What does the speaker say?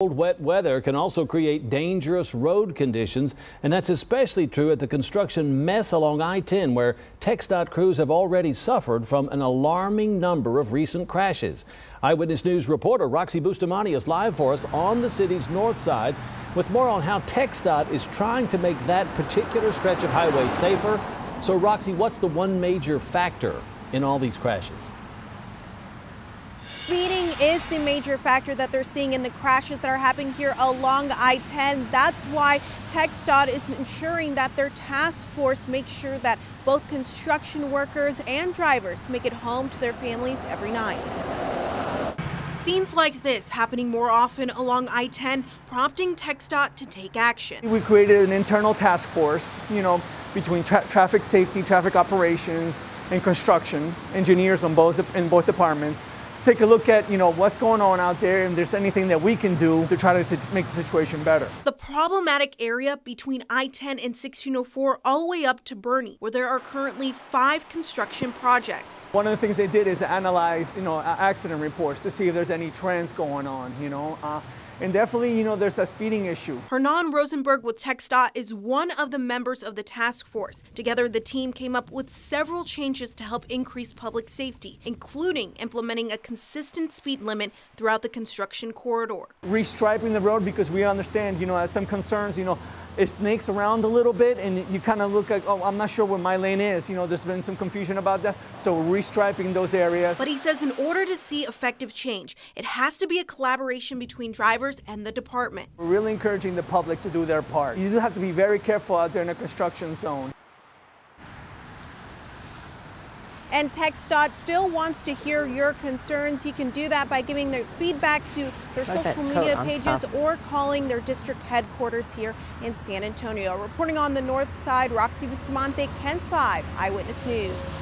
Cold, wet weather can also create dangerous road conditions, and that's especially true at the construction mess along I-10, where TxDOT crews have already suffered from an alarming number of recent crashes. Eyewitness News reporter Boxie Bustamante is live for us on the city's north side with more on how TxDOT is trying to make that particular stretch of highway safer. So, Roxy, what's the one major factor in all these crashes? Speeding is the major factor that they're seeing in the crashes that are happening here along I-10. That's why TxDOT is ensuring that their task force makes sure that both construction workers and drivers make it home to their families every night. Scenes like this happening more often along I-10, prompting TxDOT to take action. We created an internal task force, between traffic safety, traffic operations, and construction engineers in both departments. Take a look at, what's going on out there and if there's anything that we can do to try to make the situation better. The problematic area between I-10 and 1604 all the way up to Bernie, where there are currently 5 construction projects. One of the things they did is analyze, accident reports to see if there's any trends going on, and definitely, there's a speeding issue. Hernan Rosenberg with TxDOT is one of the members of the task force. Together, the team came up with several changes to help increase public safety, including implementing a consistent speed limit throughout the construction corridor. Restriping the road, because we understand, some concerns, it snakes around a little bit and you kind of look like, oh, I'm not sure where my lane is. There's been some confusion about that. So we're restriping those areas. But he says in order to see effective change, it has to be a collaboration between drivers and the department. We're really encouraging the public to do their part. You do have to be very careful out there in a construction zone. And TxDOT still wants to hear your concerns. You can do that by giving their feedback to their social media pages or calling their district headquarters here in San Antonio. Reporting on the north side, Boxie Bustamante, KENS 5 Eyewitness News.